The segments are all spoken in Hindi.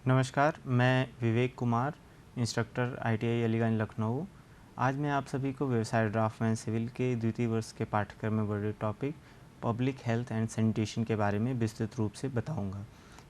नमस्कार, मैं विवेक कुमार, इंस्ट्रक्टर आईटीआई अलीगंज लखनऊ। आज मैं आप सभी को व्यवसाय ड्राफ्टमैन सिविल के द्वितीय वर्ष के पाठ्यक्रम में बढ़े topic public health and sanitation के बारे में विस्तृत रूप से बताऊंगा।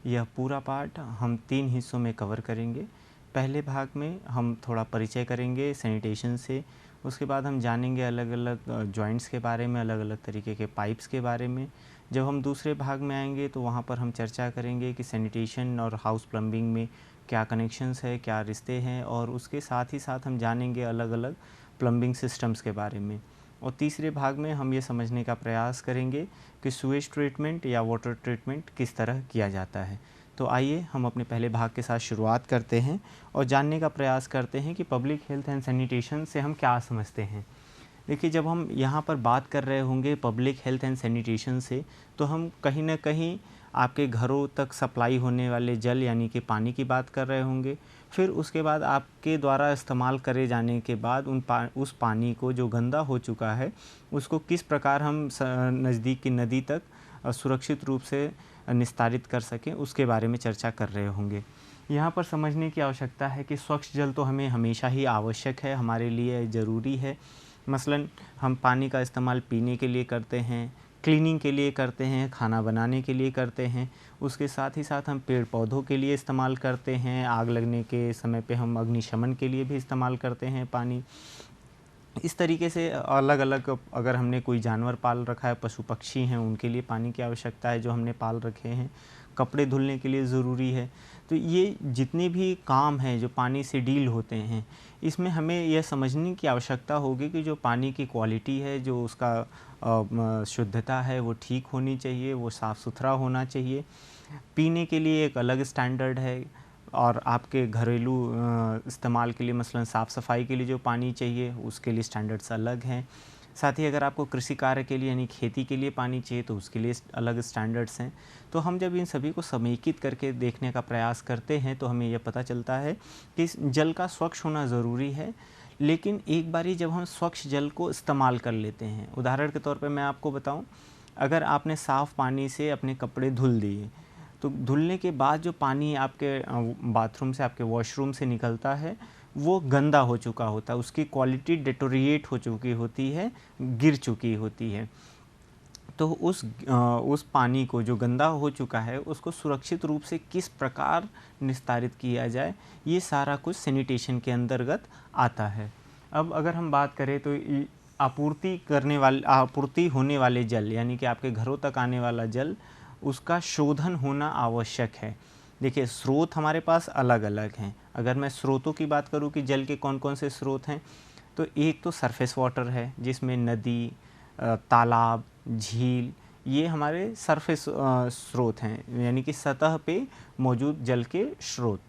यह पूरा पाठ हम 3 हिस्सों में कवर करेंगे। पहले भाग में हम थोड़ा परिचय करेंगे सैनिटेशन से, उसके बाद हम जानेंगे अलग अलग जॉइंट्स के बारे में, अलग अलग तरीके के पाइप्स के बारे में। जब हम दूसरे भाग में आएंगे तो वहाँ पर हम चर्चा करेंगे कि सैनिटेशन और हाउस प्लम्बिंग में क्या कनेक्शंस है, क्या रिश्ते हैं, और उसके साथ ही साथ हम जानेंगे अलग अलग प्लम्बिंग सिस्टम्स के बारे में। और तीसरे भाग में हम ये समझने का प्रयास करेंगे कि सुएज ट्रीटमेंट या वाटर ट्रीटमेंट किस तरह किया जाता है। तो आइए हम अपने पहले भाग के साथ शुरुआत करते हैं और जानने का प्रयास करते हैं कि पब्लिक हेल्थ एंड सैनिटेशन से हम क्या समझते हैं। देखिए, जब हम यहाँ पर बात कर रहे होंगे पब्लिक हेल्थ एंड सैनिटेशन से, तो हम कहीं ना कहीं आपके घरों तक सप्लाई होने वाले जल यानी कि पानी की बात कर रहे होंगे। फिर उसके बाद आपके द्वारा इस्तेमाल करे जाने के बाद उस पानी को जो गंदा हो चुका है उसको किस प्रकार हम नज़दीक की नदी तक सुरक्षित रूप से निस्तारित कर सकें, उसके बारे में चर्चा कर रहे होंगे। यहाँ पर समझने की आवश्यकता है कि स्वच्छ जल तो हमें हमेशा ही आवश्यक है, हमारे लिए ज़रूरी है। मसलन हम पानी का इस्तेमाल पीने के लिए करते हैं, क्लीनिंग के लिए करते हैं, खाना बनाने के लिए करते हैं। उसके साथ ही साथ हम पेड़ पौधों के लिए इस्तेमाल करते हैं, आग लगने के समय पे हम अग्निशमन के लिए भी इस्तेमाल करते हैं पानी। इस तरीके से अलग अलग, अगर हमने कोई जानवर पाल रखा है, पशु पक्षी हैं, उनके लिए पानी की आवश्यकता है जो हमने पाल रखे हैं। कपड़े धुलने के लिए ज़रूरी है। तो ये जितने भी काम हैं जो पानी से डील होते हैं, इसमें हमें यह समझने की आवश्यकता होगी कि जो पानी की क्वालिटी है, जो उसका शुद्धता है, वो ठीक होनी चाहिए, वो साफ़ सुथरा होना चाहिए। पीने के लिए एक अलग स्टैंडर्ड है, और आपके घरेलू इस्तेमाल के लिए, मसलन साफ़ सफाई के लिए जो पानी चाहिए उसके लिए स्टैंडर्ड्स अलग हैं। साथ ही अगर आपको कृषि कार्य के लिए यानी खेती के लिए पानी चाहिए तो उसके लिए अलग स्टैंडर्ड्स हैं। तो हम जब इन सभी को समेकित करके देखने का प्रयास करते हैं तो हमें यह पता चलता है कि इस जल का स्वच्छ होना ज़रूरी है। लेकिन एक बारी जब हम स्वच्छ जल को इस्तेमाल कर लेते हैं, उदाहरण के तौर पे मैं आपको बताऊं, अगर आपने साफ़ पानी से अपने कपड़े धुल दिए, तो धुलने के बाद जो पानी आपके बाथरूम से, आपके वॉशरूम से निकलता है, वो गंदा हो चुका होता है, उसकी क्वालिटी डिटोरिएट हो चुकी होती है, गिर चुकी होती है। तो उस पानी को जो गंदा हो चुका है उसको सुरक्षित रूप से किस प्रकार निस्तारित किया जाए, ये सारा कुछ सैनिटेशन के अंतर्गत आता है। अब अगर हम बात करें तो आपूर्ति होने वाले जल यानी कि आपके घरों तक आने वाला जल, उसका शोधन होना आवश्यक है। देखिए, स्रोत हमारे पास अलग अलग हैं। अगर मैं स्रोतों की बात करूं कि जल के कौन कौन से स्रोत हैं, तो एक तो सरफेस वाटर है जिसमें नदी, तालाब, झील, ये हमारे सरफेस स्रोत हैं, यानी कि सतह पे मौजूद जल के स्रोत।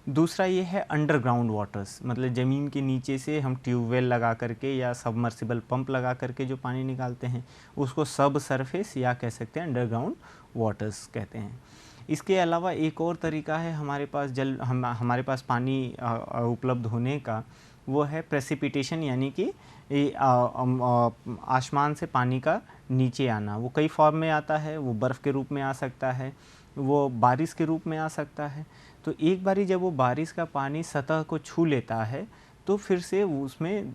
दूसरा ये है अंडरग्राउंड वाटर्स, मतलब ज़मीन के नीचे से हम ट्यूबवेल लगा करके या सबमर्सिबल पंप लगा करके जो पानी निकालते हैं उसको सब सरफेस या कह सकते हैं अंडरग्राउंड वाटर्स कहते हैं। इसके अलावा एक और तरीका है हमारे पास हमारे पास पानी उपलब्ध होने का, वो है प्रेसिपिटेशन, यानी कि आसमान से पानी का नीचे आना। वो कई फॉर्म में आता है, वो बर्फ़ के रूप में आ सकता है, वो बारिश के रूप में आ सकता है। तो एक बारी जब वो बारिश का पानी सतह को छू लेता है तो फिर से उसमें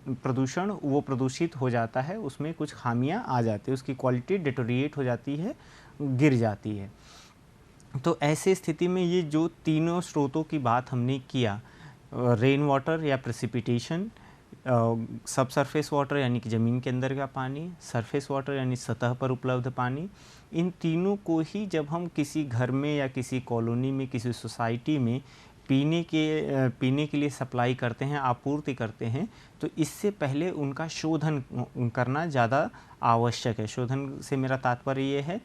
वो प्रदूषित हो जाता है, उसमें कुछ खामियां आ जाती है, उसकी क्वालिटी डिटोरिएट हो जाती है, गिर जाती है। तो ऐसे स्थिति में ये जो तीनों स्रोतों की बात हमने किया, रेन वाटर या प्रेसिपिटेशन, सब सरफेस वाटर यानी कि ज़मीन के अंदर का पानी, सरफेस वाटर यानी सतह पर उपलब्ध पानी, इन तीनों को ही जब हम किसी घर में या किसी कॉलोनी में, किसी सोसाइटी में पीने के लिए सप्लाई करते हैं, आपूर्ति करते हैं, तो इससे पहले उनका शोधन करना ज़्यादा आवश्यक है। शोधन से मेरा तात्पर्य ये है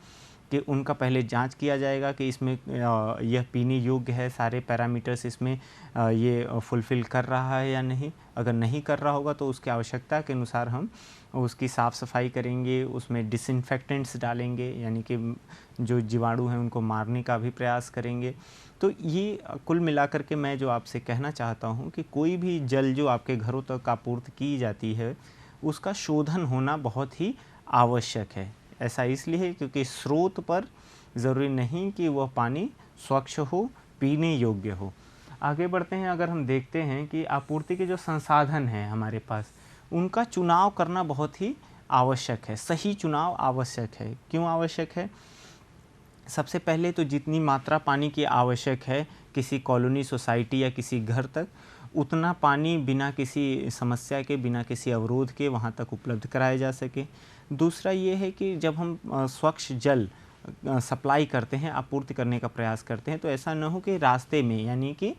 कि उनका पहले जांच किया जाएगा कि इसमें यह पीने योग्य है, सारे पैरामीटर्स इसमें ये फुलफ़िल कर रहा है या नहीं। अगर नहीं कर रहा होगा तो उसकी आवश्यकता के अनुसार हम उसकी साफ़ सफाई करेंगे, उसमें डिसइंफेक्टेंट्स डालेंगे, यानी कि जो जीवाणु हैं उनको मारने का भी प्रयास करेंगे। तो ये कुल मिलाकर के मैं जो आपसे कहना चाहता हूँ कि कोई भी जल जो आपके घरों तक आपूर्ति की जाती है उसका शोधन होना बहुत ही आवश्यक है। ऐसा इसलिए है क्योंकि स्रोत पर ज़रूरी नहीं कि वह पानी स्वच्छ हो, पीने योग्य हो। आगे बढ़ते हैं, अगर हम देखते हैं कि आपूर्ति के जो संसाधन हैं हमारे पास, उनका चुनाव करना बहुत ही आवश्यक है, सही चुनाव आवश्यक है। क्यों आवश्यक है? सबसे पहले तो जितनी मात्रा पानी की आवश्यक है किसी कॉलोनी, सोसाइटी या किसी घर तक, उतना पानी बिना किसी समस्या के, बिना किसी अवरोध के वहाँ तक उपलब्ध कराया जा सके। दूसरा ये है कि जब हम स्वच्छ जल सप्लाई करते हैं, आपूर्ति करने का प्रयास करते हैं, तो ऐसा न हो कि रास्ते में, यानी कि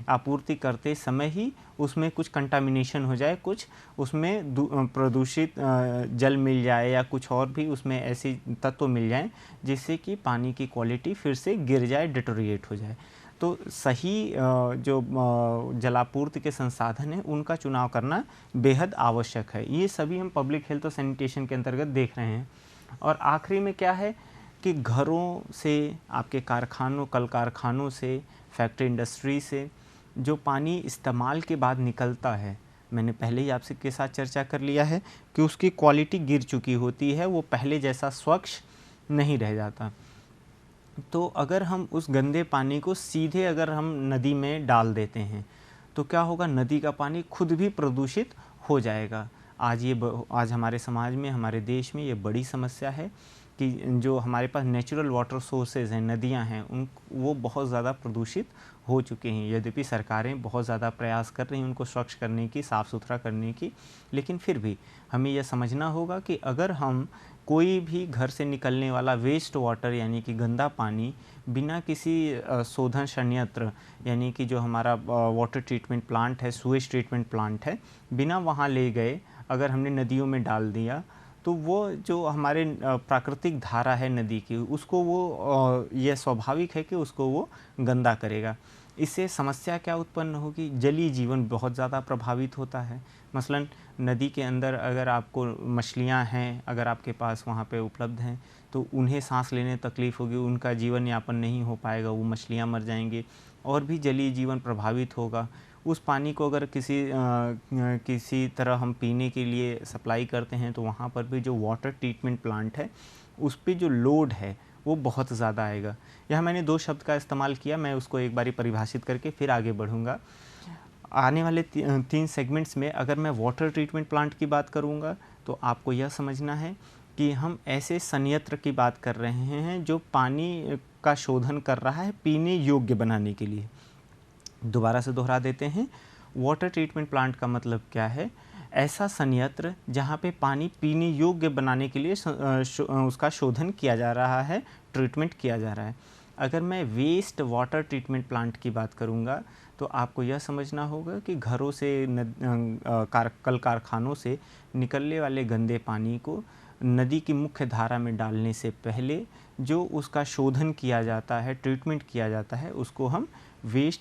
आपूर्ति करते समय ही उसमें कुछ कंटामिनेशन हो जाए, कुछ उसमें प्रदूषित जल मिल जाए या कुछ और भी उसमें ऐसे तत्व मिल जाएं जिससे कि पानी की क्वालिटी फिर से गिर जाए, डिटोरिएट हो जाए। तो सही जो जलापूर्ति के संसाधन हैं उनका चुनाव करना बेहद आवश्यक है। ये सभी हम पब्लिक हेल्थ और सैनिटेशन के अंतर्गत देख रहे हैं। और आखिरी में क्या है कि घरों से, आपके कारखानों, कल कारखानों से, फैक्ट्री इंडस्ट्री से जो पानी इस्तेमाल के बाद निकलता है, मैंने पहले ही आपसे के साथ चर्चा कर लिया है कि उसकी क्वालिटी गिर चुकी होती है, वो पहले जैसा स्वच्छ नहीं रह जाता। तो अगर हम उस गंदे पानी को सीधे अगर हम नदी में डाल देते हैं तो क्या होगा, नदी का पानी खुद भी प्रदूषित हो जाएगा। आज हमारे समाज में, हमारे देश में ये बड़ी समस्या है कि जो हमारे पास नेचुरल वाटर सोर्सेज हैं, नदियां हैं, वो बहुत ज़्यादा प्रदूषित हो चुके हैं। यद्यपि सरकारें बहुत ज़्यादा प्रयास कर रही हैं उनको स्वच्छ करने की, साफ़ सुथरा करने की, लेकिन फिर भी हमें यह समझना होगा कि अगर हम कोई भी घर से निकलने वाला वेस्ट वाटर, यानी कि गंदा पानी, बिना किसी शोधन संयंत्र, यानी कि जो हमारा वाटर ट्रीटमेंट प्लांट है, सुएज ट्रीटमेंट प्लांट है, बिना वहाँ ले गए अगर हमने नदियों में डाल दिया, तो वो जो हमारे प्राकृतिक धारा है नदी की, उसको वो यह स्वाभाविक है कि उसको वो गंदा करेगा। इससे समस्या क्या उत्पन्न होगी, जलीय जीवन बहुत ज़्यादा प्रभावित होता है। मसलन नदी के अंदर अगर आपको मछलियां हैं, अगर आपके पास वहाँ पे उपलब्ध हैं, तो उन्हें सांस लेने तकलीफ़ होगी, उनका जीवन यापन नहीं हो पाएगा, वो मछलियां मर जाएंगी और भी जलीय जीवन प्रभावित होगा। उस पानी को अगर किसी तरह हम पीने के लिए सप्लाई करते हैं तो वहाँ पर भी जो वाटर ट्रीटमेंट प्लांट है उस पर जो लोड है वो बहुत ज़्यादा आएगा। यह मैंने 2 शब्द का इस्तेमाल किया, मैं उसको एक बारी परिभाषित करके फिर आगे बढ़ूँगा। आने वाले 3 सेगमेंट्स में अगर मैं वाटर ट्रीटमेंट प्लांट की बात करूँगा तो आपको यह समझना है कि हम ऐसे संयंत्र की बात कर रहे हैं जो पानी का शोधन कर रहा है पीने योग्य बनाने के लिए। दोबारा से दोहरा देते हैं, वाटर ट्रीटमेंट प्लांट का मतलब क्या है? ऐसा संयंत्र जहाँ पे पानी पीने योग्य बनाने के लिए उसका शोधन किया जा रहा है, ट्रीटमेंट किया जा रहा है। अगर मैं वेस्ट वाटर ट्रीटमेंट प्लांट की बात करूँगा तो आपको यह समझना होगा कि घरों से, कल कारखानों से निकलने वाले गंदे पानी को नदी की मुख्य धारा में डालने से पहले जो उसका शोधन किया जाता है, ट्रीटमेंट किया जाता है, उसको हम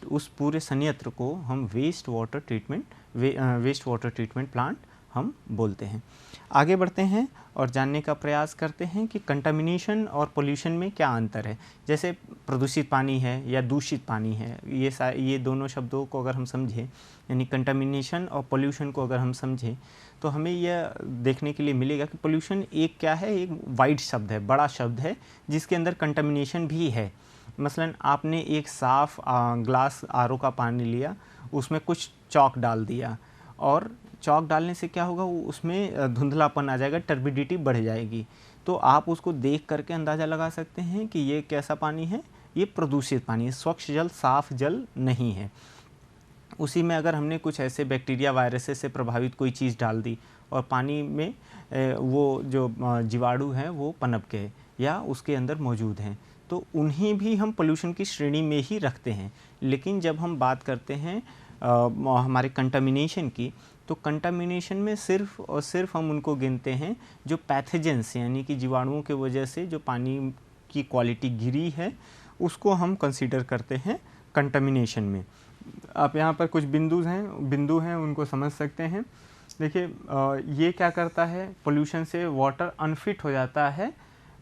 उस पूरे संयंत्र को हम वेस्ट वाटर ट्रीटमेंट प्लांट हम बोलते हैं। आगे बढ़ते हैं और जानने का प्रयास करते हैं कि कंटामिनेशन और पोल्यूशन में क्या अंतर है। जैसे प्रदूषित पानी है या दूषित पानी है, ये दोनों शब्दों को अगर हम समझें, यानी कंटामिनेशन और पोल्यूशन को अगर हम समझें, तो हमें यह देखने के लिए मिलेगा कि पोल्यूशन एक क्या है, एक वाइड शब्द है, बड़ा शब्द है, जिसके अंदर कंटामिनेशन भी है। मसलन आपने एक साफ़ ग्लास आरओ का पानी लिया, उसमें कुछ चॉक डाल दिया, और चॉक डालने से क्या होगा, वो उसमें धुंधलापन आ जाएगा, टर्बिडिटी बढ़ जाएगी। तो आप उसको देख करके अंदाज़ा लगा सकते हैं कि ये कैसा पानी है, ये प्रदूषित पानी है, स्वच्छ जल, साफ़ जल नहीं है। उसी में अगर हमने कुछ ऐसे बैक्टीरिया, वायरसेस से प्रभावित कोई चीज़ डाल दी और पानी में वो जो जीवाणु हैं वो पनप गए या उसके अंदर मौजूद हैं, तो उन्हें भी हम पोल्यूशन की श्रेणी में ही रखते हैं। लेकिन जब हम बात करते हैं हमारे कंटामिनेशन की, तो कंटामिनेशन में सिर्फ और सिर्फ हम उनको गिनते हैं जो पैथोजेंस, यानी कि जीवाणुओं की वजह से जो पानी की क्वालिटी गिरी है, उसको हम कंसीडर करते हैं कंटामिनेशन में। आप यहाँ पर कुछ बिंदु हैं उनको समझ सकते हैं। देखिए, ये क्या करता है, पोल्यूशन से वाटर अनफिट हो जाता है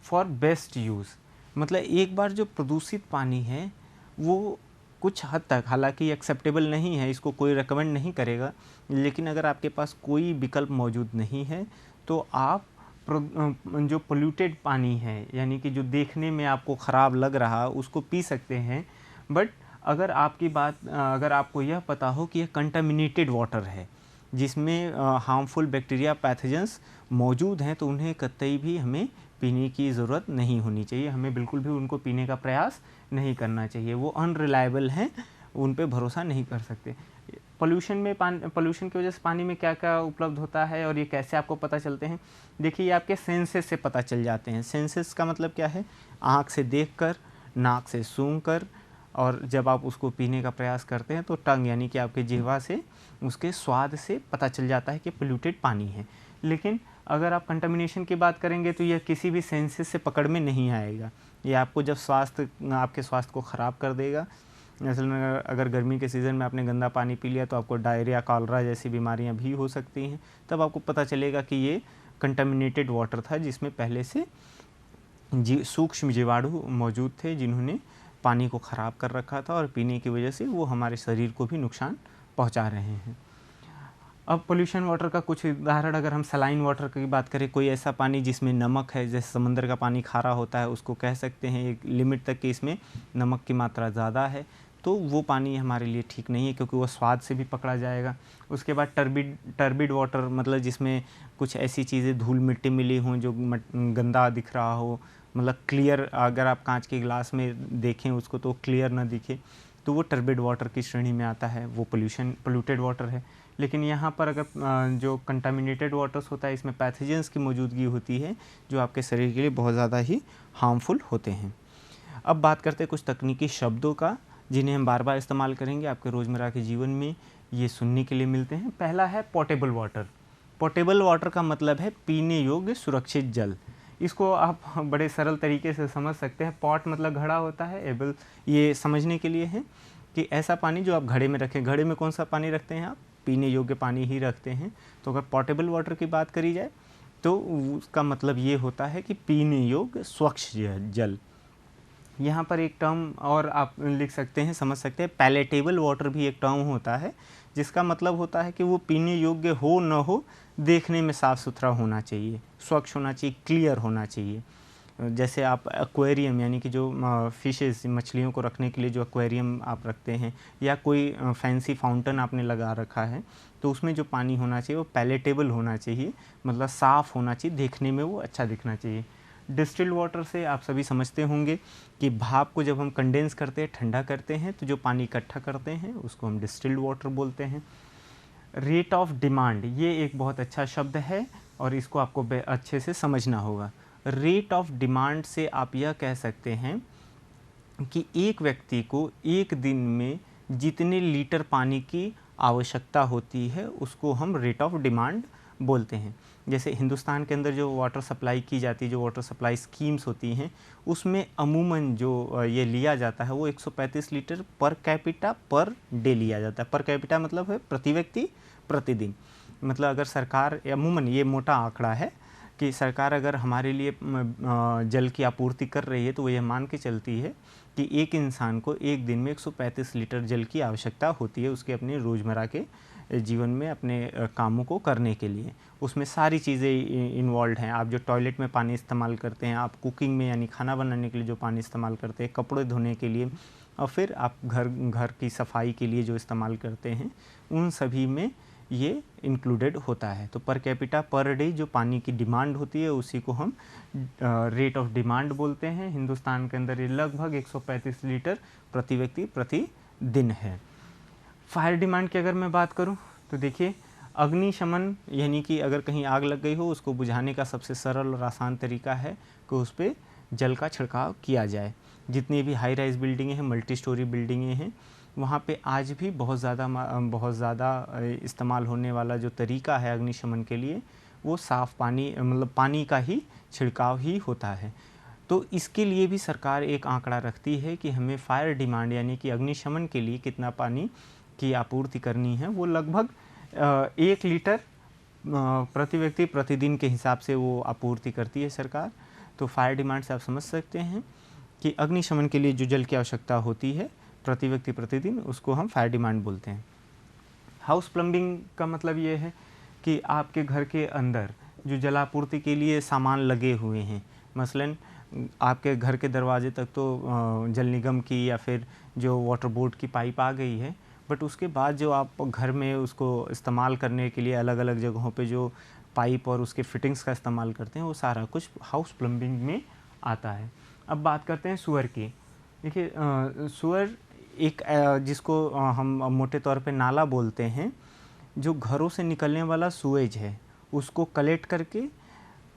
फॉर बेस्ट यूज़। मतलब एक बार जो प्रदूषित पानी है वो कुछ हद तक, हालांकि एक्सेप्टेबल नहीं है, इसको कोई रेकमेंड नहीं करेगा, लेकिन अगर आपके पास कोई विकल्प मौजूद नहीं है तो आप जो पोल्यूटेड पानी है, यानी कि जो देखने में आपको ख़राब लग रहा, उसको पी सकते हैं, बट अगर आपको यह पता हो कि यह कंटामिनेटेड वाटर है जिसमें हार्मफुल बैक्टीरिया पैथोजेंस मौजूद हैं, तो उन्हें कतई भी हमें पीने की ज़रूरत नहीं होनी चाहिए। हमें बिल्कुल भी उनको पीने का प्रयास नहीं करना चाहिए। वो अनरिलायबल हैं, उन पे भरोसा नहीं कर सकते। पोल्यूशन की वजह से पानी में क्या क्या उपलब्ध होता है और ये कैसे आपको पता चलते हैं? देखिए, ये आपके सेंसेस से पता चल जाते हैं। सेंसेस का मतलब क्या है? आँख से देखकर, नाक से सूंघकर, और जब आप उसको पीने का प्रयास करते हैं तो टंग यानी कि आपके जिह्वा से उसके स्वाद से पता चल जाता है कि पोल्यूटेड पानी है। लेकिन अगर आप कंटामिनेशन की बात करेंगे तो यह किसी भी सेंसेस से पकड़ में नहीं आएगा। ये आपको जब आपके स्वास्थ्य को ख़राब कर देगा। असल में अगर गर्मी के सीज़न में आपने गंदा पानी पी लिया तो आपको डायरिया, कॉलरा जैसी बीमारियां भी हो सकती हैं। तब आपको पता चलेगा कि ये कंटामिनेटेड वाटर था जिसमें पहले से सूक्ष्म जीवाणु मौजूद थे जिन्होंने पानी को ख़राब कर रखा था और पीने की वजह से वो हमारे शरीर को भी नुकसान पहुंचा रहे हैं। अब पोल्यूशन वाटर का कुछ उदाहरण, अगर हम सलाइन वाटर की बात करें, कोई ऐसा पानी जिसमें नमक है, जैसे समंदर का पानी खारा होता है, उसको कह सकते हैं एक लिमिट तक कि इसमें नमक की मात्रा ज़्यादा है, तो वो पानी हमारे लिए ठीक नहीं है क्योंकि वो स्वाद से भी पकड़ा जाएगा। उसके बाद टर्बिड वाटर, मतलब जिसमें कुछ ऐसी चीज़ें धूल मिट्टी मिली हों जो गंदा दिख रहा हो, मतलब क्लियर, अगर आप कांच के गिलास में देखें उसको तो क्लियर ना दिखे, तो वो टर्बिड वाटर की श्रेणी में आता है, वो पोल्यूटेड वाटर है। लेकिन यहाँ पर अगर जो कंटामिनेटेड वाटर्स होता है, इसमें पैथोजेंस की मौजूदगी होती है जो आपके शरीर के लिए बहुत ज़्यादा ही हार्मफुल होते हैं। अब बात करते हैं कुछ तकनीकी शब्दों का जिन्हें हम बार बार इस्तेमाल करेंगे, आपके रोज़मर्रा के जीवन में ये सुनने के लिए मिलते हैं। पहला है पोर्टेबल वाटर। पोर्टेबल वाटर का मतलब है पीने योग्य सुरक्षित जल। इसको आप बड़े सरल तरीके से समझ सकते हैं। पॉट मतलब घड़ा होता है, एबल ये समझने के लिए है कि ऐसा पानी जो आप घड़े में रखें। घड़े में कौन सा पानी रखते हैं आप? पीने योग्य पानी ही रखते हैं। तो अगर पोर्टेबल वाटर की बात करी जाए तो उसका मतलब ये होता है कि पीने योग्य स्वच्छ जल। यहाँ पर एक टर्म और आप लिख सकते हैं, समझ सकते हैं, पैलेटेबल वाटर भी एक टर्म होता है जिसका मतलब होता है कि वो पीने योग्य हो न हो, देखने में साफ़ सुथरा होना चाहिए, स्वच्छ होना चाहिए, क्लियर होना चाहिए। जैसे आप एक्वेरियम यानी कि जो फिशेस, मछलियों को रखने के लिए जो एक्वेरियम आप रखते हैं, या कोई फैंसी फाउंटेन आपने लगा रखा है, तो उसमें जो पानी होना चाहिए वो पैलेटेबल होना चाहिए, मतलब साफ़ होना चाहिए, देखने में वो अच्छा दिखना चाहिए। डिस्टिल्ड वाटर से आप सभी समझते होंगे कि भाप को जब हम कंडेंस करते हैं, ठंडा करते हैं, तो जो पानी इकट्ठा करते हैं उसको हम डिस्टिल्ड वाटर बोलते हैं। रेट ऑफ डिमांड, ये एक बहुत अच्छा शब्द है और इसको आपको अच्छे से समझना होगा। रेट ऑफ डिमांड से आप यह कह सकते हैं कि एक व्यक्ति को एक दिन में जितने लीटर पानी की आवश्यकता होती है उसको हम रेट ऑफ डिमांड बोलते हैं। जैसे हिंदुस्तान के अंदर जो वाटर सप्लाई की जाती है, जो वाटर सप्लाई स्कीम्स होती हैं, उसमें अमूमन जो ये लिया जाता है वो 135 litre per capita per day लिया जाता है। पर कैपिटा मतलब है प्रति व्यक्ति प्रतिदिन। मतलब अगर सरकार, अमूमन ये मोटा आंकड़ा है कि सरकार अगर हमारे लिए जल की आपूर्ति कर रही है तो वो यह मान के चलती है कि एक इंसान को एक दिन में 135 लीटर जल की आवश्यकता होती है उसके अपने रोज़मर्रा के जीवन में अपने कामों को करने के लिए। उसमें सारी चीज़ें इन्वॉल्व हैं। आप जो टॉयलेट में पानी इस्तेमाल करते हैं, आप कुकिंग में यानी खाना बनाने के लिए जो पानी इस्तेमाल करते हैं, कपड़े धोने के लिए, और फिर आप घर की सफाई के लिए जो इस्तेमाल करते हैं, उन सभी में ये इंक्लूडेड होता है। तो पर कैपिटा पर डे जो पानी की डिमांड होती है उसी को हम रेट ऑफ डिमांड बोलते हैं। हिंदुस्तान के अंदर ये लगभग 135 लीटर प्रति व्यक्ति प्रति दिन है। फायर डिमांड की अगर मैं बात करूं तो देखिए, अग्निशमन यानी कि अगर कहीं आग लग गई हो उसको बुझाने का सबसे सरल और आसान तरीका है कि उस पर जल का छिड़काव किया जाए। जितनी भी हाई राइज बिल्डिंगें हैं, मल्टी स्टोरी बिल्डिंगें हैं, वहाँ पे आज भी बहुत ज़्यादा इस्तेमाल होने वाला जो तरीका है अग्निशमन के लिए वो साफ़ पानी, मतलब पानी का ही छिड़काव ही होता है। तो इसके लिए भी सरकार एक आंकड़ा रखती है कि हमें फायर डिमांड यानी कि अग्निशमन के लिए कितना पानी की आपूर्ति करनी है। वो लगभग 1 लीटर प्रति व्यक्ति प्रतिदिन के हिसाब से वो आपूर्ति करती है सरकार। तो फायर डिमांड से आप समझ सकते हैं कि अग्निशमन के लिए जो जल की आवश्यकता होती है प्रति व्यक्ति प्रतिदिन, उसको हम फायर डिमांड बोलते हैं। हाउस प्लम्बिंग का मतलब ये है कि आपके घर के अंदर जो जलापूर्ति के लिए सामान लगे हुए हैं, मसलन आपके घर के दरवाजे तक तो जल निगम की या फिर जो वाटर बोर्ड की पाइप आ गई है, बट उसके बाद जो आप घर में उसको इस्तेमाल करने के लिए अलग अलग जगहों पे जो पाइप और उसके फिटिंग्स का इस्तेमाल करते हैं, वो सारा कुछ हाउस प्लम्बिंग में आता है। अब बात करते हैं सूअर की। देखिए सूअर एक जिसको हम मोटे तौर पे नाला बोलते हैं, जो घरों से निकलने वाला सूएज है उसको कलेक्ट करके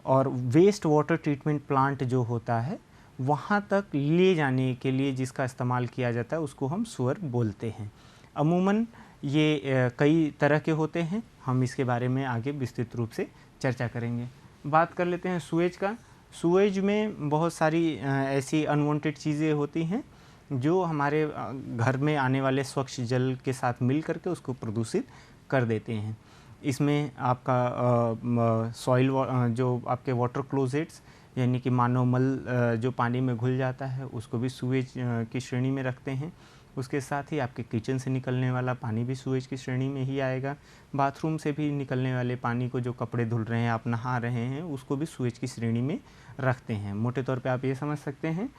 और वेस्ट वाटर ट्रीटमेंट प्लांट जो होता है वहाँ तक ले जाने के लिए जिसका इस्तेमाल किया जाता है उसको हम सूअर बोलते हैं। अमूमन ये कई तरह के होते हैं, हम इसके बारे में आगे विस्तृत रूप से चर्चा करेंगे। बात कर लेते हैं सूएज का। सूएज में बहुत सारी ऐसी अनवांटेड चीज़ें होती हैं जो हमारे घर में आने वाले स्वच्छ जल के साथ मिल करके उसको प्रदूषित कर देते हैं। इसमें आपका सॉइल जो आपके वाटर क्लोजेट्स यानी कि मानव मल जो पानी में घुल जाता है उसको भी सूएज की श्रेणी में रखते हैं। उसके साथ ही आपके किचन से निकलने वाला पानी भी सूएज की श्रेणी में ही आएगा। बाथरूम से भी निकलने वाले पानी को, जो कपड़े धुल रहे हैं, आप नहा रहे हैं, उसको भी सूएज की श्रेणी में रखते हैं। मोटे तौर पे आप ये समझ सकते हैं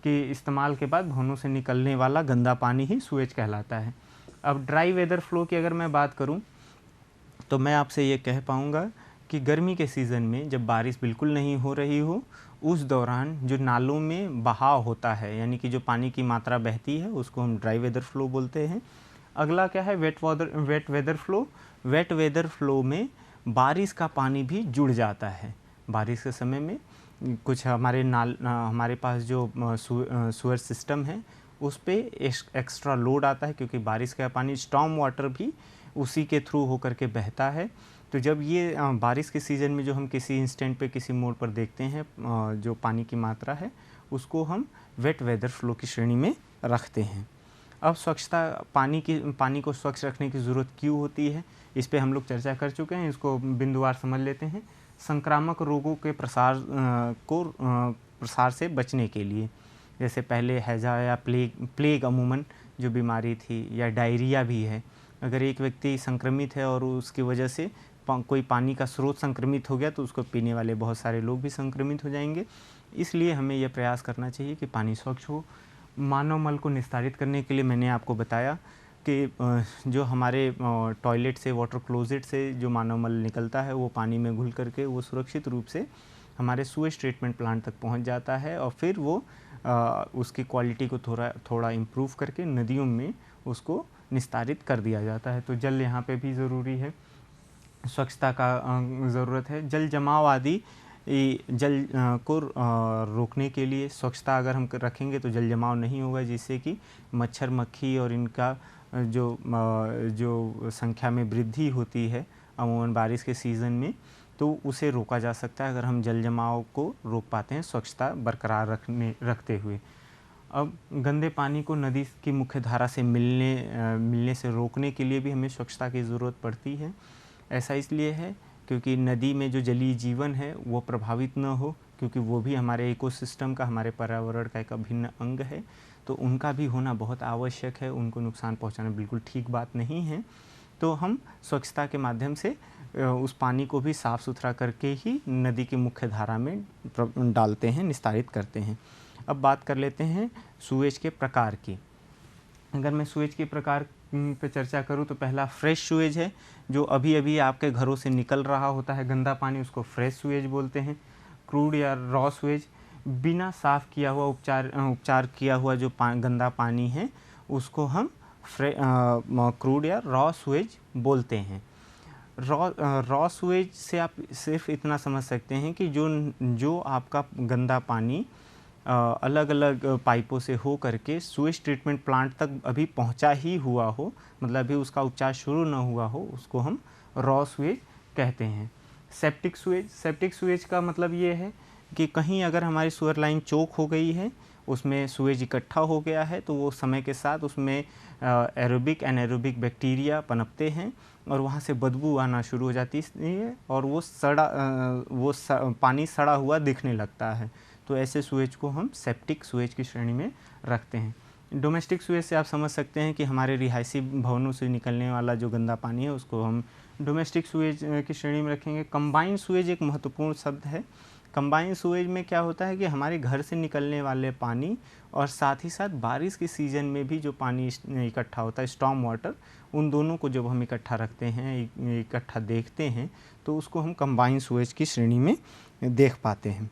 कि इस्तेमाल के बाद भवनों से निकलने वाला गंदा पानी ही सूएज कहलाता है। अब ड्राई वेदर फ्लो की अगर मैं बात करूं तो मैं आपसे ये कह पाऊँगा कि गर्मी के सीज़न में जब बारिश बिल्कुल नहीं हो रही हो, उस दौरान जो नालों में बहाव होता है यानी कि जो पानी की मात्रा बहती है उसको हम ड्राई वेदर फ्लो बोलते हैं। अगला क्या है, wet weather flow. Wet weather flow में बारिश का पानी भी जुड़ जाता है। बारिश के समय में कुछ हमारे पास जो सूअर सिस्टम है उस पे एक्स्ट्रा लोड आता है, क्योंकि बारिश का पानी स्टॉर्म वाटर भी उसी के थ्रू होकर के बहता है। तो जब ये बारिश के सीज़न में जो हम किसी इंस्टेंट पे किसी मोड़ पर देखते हैं जो पानी की मात्रा है उसको हम वेट वेदर फ्लो की श्रेणी में रखते हैं। अब स्वच्छता, पानी को स्वच्छ रखने की ज़रूरत क्यों होती है, इस पे हम लोग चर्चा कर चुके हैं, इसको बिंदुवार समझ लेते हैं। संक्रामक रोगों के प्रसार से बचने के लिए, जैसे पहले हैजा या प्लेग अमूमन जो बीमारी थी, या डायरिया भी है, अगर एक व्यक्ति संक्रमित है और उसकी वजह से कोई पानी का स्रोत संक्रमित हो गया तो उसको पीने वाले बहुत सारे लोग भी संक्रमित हो जाएंगे। इसलिए हमें यह प्रयास करना चाहिए कि पानी स्वच्छ हो। मानव मल को निस्तारित करने के लिए मैंने आपको बताया कि जो हमारे टॉयलेट से, वाटर क्लोजेट से जो मानव मल निकलता है वो पानी में घुल करके वो सुरक्षित रूप से हमारे सूएज ट्रीटमेंट प्लांट तक पहुंच जाता है और फिर वो उसकी क्वालिटी को थोड़ा इम्प्रूव करके नदियों में उसको निस्तारित कर दिया जाता है। तो जल यहाँ पे भी ज़रूरी है, स्वच्छता का ज़रूरत है। जल जमाव आदि जल को रोकने के लिए स्वच्छता अगर हम रखेंगे तो जल जमाव नहीं होगा, जिससे कि मच्छर मक्खी और इनका जो संख्या में वृद्धि होती है अमूमन बारिश के सीज़न में, तो उसे रोका जा सकता है अगर हम जल जमाव को रोक पाते हैं स्वच्छता बरकरार रखते हुए। अब गंदे पानी को नदी की मुख्य धारा से मिलने से रोकने के लिए भी हमें स्वच्छता की ज़रूरत पड़ती है। ऐसा इसलिए है क्योंकि नदी में जो जलीय जीवन है वो प्रभावित न हो, क्योंकि वो भी हमारे इकोसिस्टम का, हमारे पर्यावरण का एक अभिन्न अंग है, तो उनका भी होना बहुत आवश्यक है। उनको नुकसान पहुंचाना बिल्कुल ठीक बात नहीं है। तो हम स्वच्छता के माध्यम से उस पानी को भी साफ़ सुथरा करके ही नदी की मुख्य धारा में डालते हैं, निस्तारित करते हैं। अब बात कर लेते हैं सूएज के प्रकार की। अगर मैं सूएज के प्रकार पे चर्चा करूँ तो पहला फ्रेश सूएज है, जो अभी अभी आपके घरों से निकल रहा होता है गंदा पानी, उसको फ्रेश सूएज बोलते हैं। क्रूड या रॉ सूएज, बिना साफ़ किया हुआ उपचार किया हुआ जो गंदा पानी है उसको हम क्रूड या रॉ सूएज बोलते हैं। रॉ सूएज से आप सिर्फ इतना समझ सकते हैं कि जो आपका गंदा पानी अलग अलग पाइपों से हो करके सूएज ट्रीटमेंट प्लांट तक अभी पहुंचा ही हुआ हो, मतलब अभी उसका उपचार शुरू न हुआ हो, उसको हम रॉ सूएज कहते हैं। सेप्टिक सूएज का मतलब ये है कि कहीं अगर हमारी सूअर लाइन चोक हो गई है, उसमें सूएज इकट्ठा हो गया है, तो वो समय के साथ उसमें एरोबिक एनारोबिक बैक्टीरिया पनपते हैं और वहाँ से बदबू आना शुरू हो जाती है और वो पानी सड़ा हुआ दिखने लगता है। तो ऐसे सूएज को हम सेप्टिक सूएज की श्रेणी में रखते हैं। डोमेस्टिक सूएज से आप समझ सकते हैं कि हमारे रिहायशी भवनों से निकलने वाला जो गंदा पानी है उसको हम डोमेस्टिक सूएज की श्रेणी में रखेंगे। कंबाइंड सूएज एक महत्वपूर्ण शब्द है कंबाइन सुएज में क्या होता है कि हमारे घर से निकलने वाले पानी और साथ ही साथ बारिश के सीज़न में भी जो पानी इकट्ठा होता है, स्टॉर्म वाटर, उन दोनों को जब हम इकट्ठा रखते हैं, इकट्ठा देखते हैं, तो उसको हम कंबाइन सुएज की श्रेणी में देख पाते हैं।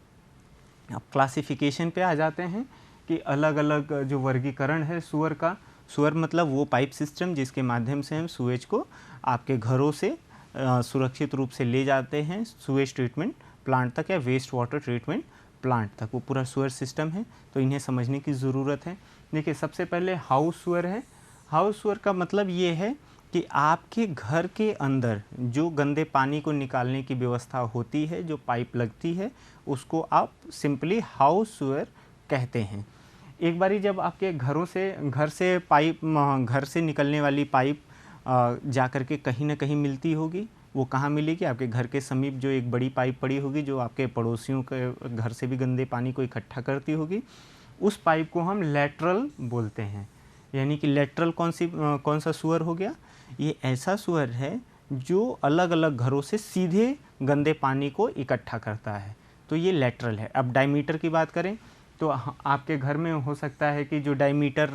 अब क्लासिफिकेशन पे आ जाते हैं कि अलग अलग जो वर्गीकरण है सुअर का। सुअर मतलब वो पाइप सिस्टम जिसके माध्यम से हम सुएज को आपके घरों से सुरक्षित रूप से ले जाते हैं सुएज ट्रीटमेंट प्लांट तक या वेस्ट वाटर ट्रीटमेंट प्लांट तक, वो पूरा सुअर सिस्टम है, तो इन्हें समझने की ज़रूरत है। देखिए, सबसे पहले हाउस सुअर है। हाउस सुअर का मतलब ये है कि आपके घर के अंदर जो गंदे पानी को निकालने की व्यवस्था होती है, जो पाइप लगती है, उसको आप सिंपली हाउस सुअर कहते हैं। एक बारी जब आपके घर से निकलने वाली पाइप जा कर के कहीं ना कहीं मिलती होगी, वो कहाँ मिलेगी? आपके घर के समीप जो एक बड़ी पाइप पड़ी होगी जो आपके पड़ोसियों के घर से भी गंदे पानी को इकट्ठा करती होगी, उस पाइप को हम लेटरल बोलते हैं। यानी कि लेटरल कौन सा सुअर हो गया? ये ऐसा सुअर है जो अलग अलग घरों से सीधे गंदे पानी को इकट्ठा करता है, तो ये लेटरल है। अब डायमीटर की बात करें तो आपके घर में हो सकता है कि जो डायमीटर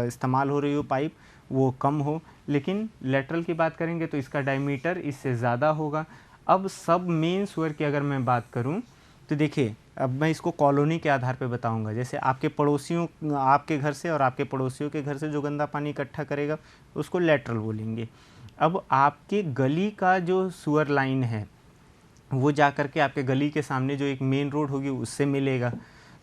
इस्तेमाल हो रही हो पाइप वो कम हो, लेकिन लेटरल की बात करेंगे तो इसका डायमीटर इससे ज़्यादा होगा। अब सब मेन सुअर की अगर मैं बात करूं तो देखिए, अब मैं इसको कॉलोनी के आधार पे बताऊंगा। जैसे आपके घर से और आपके पड़ोसियों के घर से जो गंदा पानी इकट्ठा करेगा उसको लेटरल बोलेंगे। अब आपके गली का जो सुअर लाइन है वो जा कर के आपके गली के सामने जो एक मेन रोड होगी उससे मिलेगा,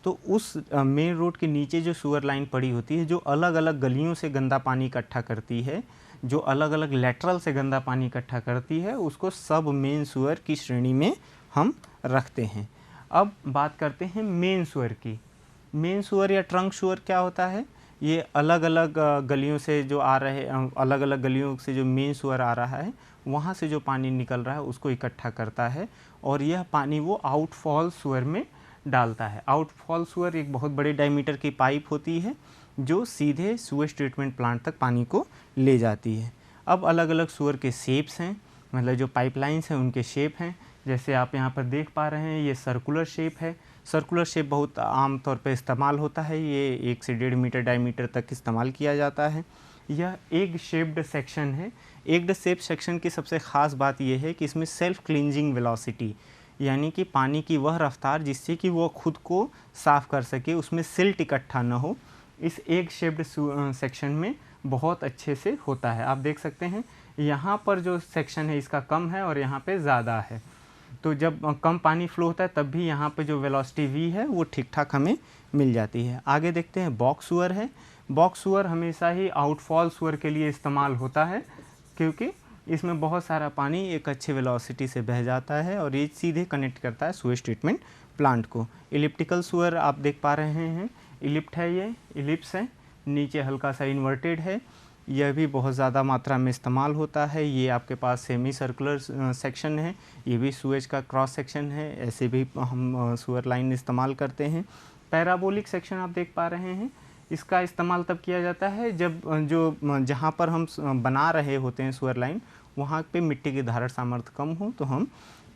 तो उस मेन रोड के नीचे जो सुअर लाइन पड़ी होती है, जो अलग अलग गलियों से गंदा पानी इकट्ठा करती है, जो अलग अलग लेटरल से गंदा पानी इकट्ठा करती है, उसको सब मेन सुअर की श्रेणी में हम रखते हैं। अब बात करते हैं मेन सुअर की। मेन सुअर या ट्रंक सुअर क्या होता है? ये अलग अलग गलियों से जो आ रहे अलग अलग गलियों से जो मेन सुअर आ रहा है वहाँ से जो पानी निकल रहा है उसको इकट्ठा करता है और यह पानी वो आउटफॉल सुअर में डालता है। आउटफॉल सुअर एक बहुत बड़े डायमीटर की पाइप होती है जो सीधे सुएज ट्रीटमेंट प्लांट तक पानी को ले जाती है। अब अलग अलग सुअर के शेप्स हैं, मतलब जो पाइपलाइंस हैं उनके शेप हैं। जैसे आप यहाँ पर देख पा रहे हैं, ये सर्कुलर शेप है। सर्कुलर शेप बहुत आम तौर पे इस्तेमाल होता है, ये 1 से 1.5 मीटर डायमीटर तक इस्तेमाल किया जाता है। यह एग शेप्ड सेक्शन है। एग शेप सेक्शन की सबसे ख़ास बात यह है कि इसमें सेल्फ क्लींजिंग वेलोसिटी, यानी कि पानी की वह रफ्तार जिससे कि वो खुद को साफ़ कर सके, उसमें सिल्ट इकट्ठा न हो, इस एग शेप्ड सेक्शन में बहुत अच्छे से होता है। आप देख सकते हैं यहाँ पर जो सेक्शन है इसका कम है और यहाँ पे ज़्यादा है, तो जब कम पानी फ्लो होता है तब भी यहाँ पे जो वेलोसिटी वी है वो ठीक ठाक हमें मिल जाती है। आगे देखते हैं बॉक्स सुअर है। बॉक्स सुअर हमेशा ही आउटफॉल सुअर के लिए इस्तेमाल होता है क्योंकि इसमें बहुत सारा पानी एक अच्छे वेलोसिटी से बह जाता है और ये सीधे कनेक्ट करता है सुएज ट्रीटमेंट प्लांट को। इलिप्टिकल सुअर आप देख पा रहे हैं, इलिप्ट है, ये इलिप्स है, नीचे हल्का सा इन्वर्टेड है, यह भी बहुत ज़्यादा मात्रा में इस्तेमाल होता है। ये आपके पास सेमी सर्कुलर सेक्शन है, ये भी सुएज का क्रॉस सेक्शन है, ऐसे भी हम सुअर लाइन इस्तेमाल करते हैं। पैराबोलिक सेक्शन आप देख पा रहे हैं, इसका इस्तेमाल तब किया जाता है जब जहाँ पर हम बना रहे होते हैं सुअर लाइन वहाँ पे मिट्टी की धारण सामर्थ्य कम हो तो हम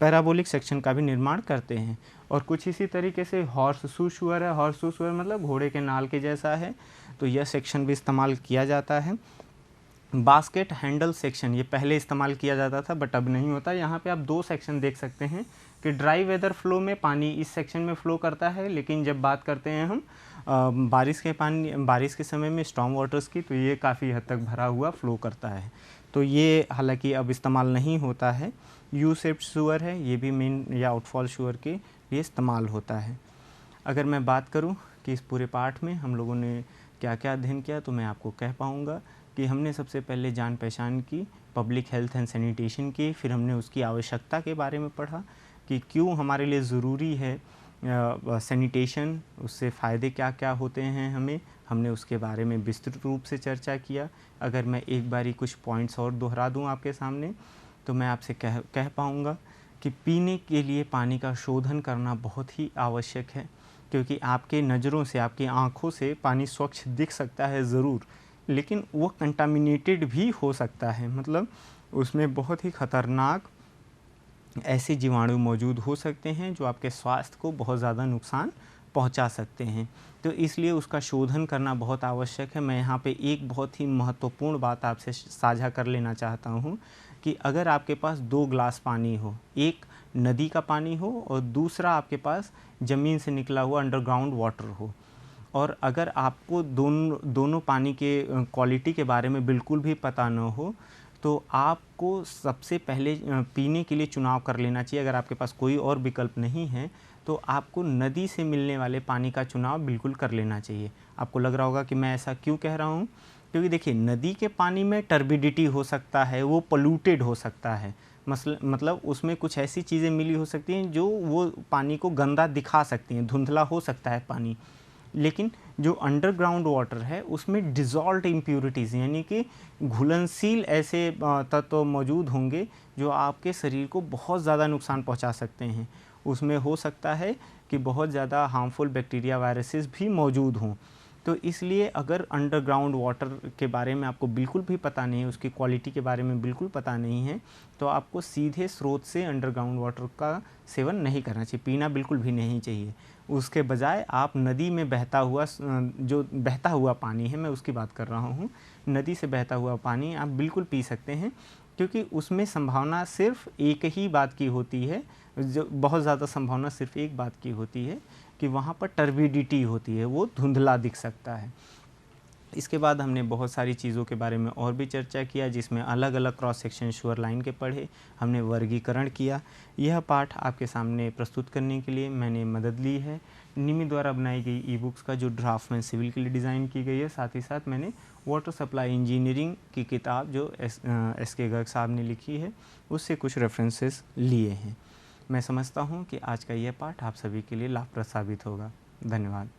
पैराबोलिक सेक्शन का भी निर्माण करते हैं। और कुछ इसी तरीके से हॉर्स शू सुअर है। हॉर्स शू सुअर मतलब घोड़े के नाल के जैसा है, तो यह सेक्शन भी इस्तेमाल किया जाता है। बास्केट हैंडल सेक्शन ये पहले इस्तेमाल किया जाता था बट अब नहीं होता। यहाँ पे आप 2 सेक्शन देख सकते हैं कि ड्राई वेदर फ्लो में पानी इस सेक्शन में फ़्लो करता है, लेकिन जब बात करते हैं हम बारिश के समय में स्टॉर्म वाटर्स की, तो ये काफ़ी हद तक भरा हुआ फ़्लो करता है, तो ये हालांकि अब इस्तेमाल नहीं होता है। यू शेप्ड सुअर है, ये भी मेन या आउटफॉल सुअर के लिए इस्तेमाल होता है। अगर मैं बात करूं कि इस पूरे पाठ में हम लोगों ने क्या क्या अध्ययन किया, तो मैं आपको कह पाऊँगा कि हमने सबसे पहले जान पहचान की, पब्लिक हेल्थ एंड सैनिटेशन की, फिर हमने उसकी आवश्यकता के बारे में पढ़ा कि क्यों हमारे लिए ज़रूरी है सैनिटेशन, उससे फ़ायदे क्या क्या होते हैं हमने उसके बारे में विस्तृत रूप से चर्चा किया। अगर मैं एक बारी कुछ पॉइंट्स और दोहरा दूं आपके सामने, तो मैं आपसे कह पाऊँगा कि पीने के लिए पानी का शोधन करना बहुत ही आवश्यक है, क्योंकि आपके नज़रों से, आपकी आँखों से पानी स्वच्छ दिख सकता है ज़रूर, लेकिन वो कंटामिनेटेड भी हो सकता है, मतलब उसमें बहुत ही ख़तरनाक ऐसे जीवाणु मौजूद हो सकते हैं जो आपके स्वास्थ्य को बहुत ज़्यादा नुकसान पहुंचा सकते हैं। तो इसलिए उसका शोधन करना बहुत आवश्यक है। मैं यहाँ पे एक बहुत ही महत्वपूर्ण बात आपसे साझा कर लेना चाहता हूँ कि अगर आपके पास 2 ग्लास पानी हो, एक नदी का पानी हो और दूसरा आपके पास ज़मीन से निकला हुआ अंडरग्राउंड वाटर हो, और अगर आपको दोनों पानी के क्वालिटी के बारे में बिल्कुल भी पता न हो, तो आपको सबसे पहले पीने के लिए चुनाव कर लेना चाहिए। अगर आपके पास कोई और विकल्प नहीं है तो आपको नदी से मिलने वाले पानी का चुनाव बिल्कुल कर लेना चाहिए। आपको लग रहा होगा कि मैं ऐसा क्यों कह रहा हूँ, क्योंकि देखिए नदी के पानी में टर्बिडिटी हो सकता है, वो पोल्यूटेड हो सकता है, मतलब उसमें कुछ ऐसी चीज़ें मिली हो सकती हैं जो वो पानी को गंदा दिखा सकती हैं, धुंधला हो सकता है पानी। लेकिन जो अंडरग्राउंड वाटर है उसमें डिज़ोल्व्ड इम्प्यूरिटीज़ यानी कि घुलनशील ऐसे तत्व मौजूद होंगे जो आपके शरीर को बहुत ज़्यादा नुकसान पहुंचा सकते हैं। उसमें हो सकता है कि बहुत ज़्यादा हार्मफुल बैक्टीरिया वायरसेस भी मौजूद हों। तो इसलिए अगर अंडरग्राउंड वाटर के बारे में आपको बिल्कुल भी पता नहीं है, उसकी क्वालिटी के बारे में बिल्कुल पता नहीं है, तो आपको सीधे स्रोत से अंडरग्राउंड वाटर का सेवन नहीं करना चाहिए, पीना बिल्कुल भी नहीं चाहिए। उसके बजाय आप नदी में बहता हुआ जो बहता हुआ पानी है, मैं उसकी बात कर रहा हूँ, नदी से बहता हुआ पानी आप बिल्कुल पी सकते हैं, क्योंकि उसमें संभावना सिर्फ एक ही बात की होती है, जो बहुत ज़्यादा संभावना सिर्फ एक बात की होती है कि वहाँ पर टर्बिडिटी होती है, वो धुंधला दिख सकता है। इसके बाद हमने बहुत सारी चीज़ों के बारे में और भी चर्चा किया, जिसमें अलग अलग क्रॉस सेक्शन शोर लाइन के पढ़े, हमने वर्गीकरण किया। यह पाठ आपके सामने प्रस्तुत करने के लिए मैंने मदद ली है निमि द्वारा बनाई गई ई बुक्स का, जो ड्राफ्टमैन सिविल के लिए डिज़ाइन की गई है। साथ ही साथ मैंने वाटर सप्लाई इंजीनियरिंग की किताब जो एस के गर्ग साहब ने लिखी है, उससे कुछ रेफरेंसेस लिए हैं। मैं समझता हूँ कि आज का यह पाठ आप सभी के लिए लाभप्रद साबित होगा। धन्यवाद।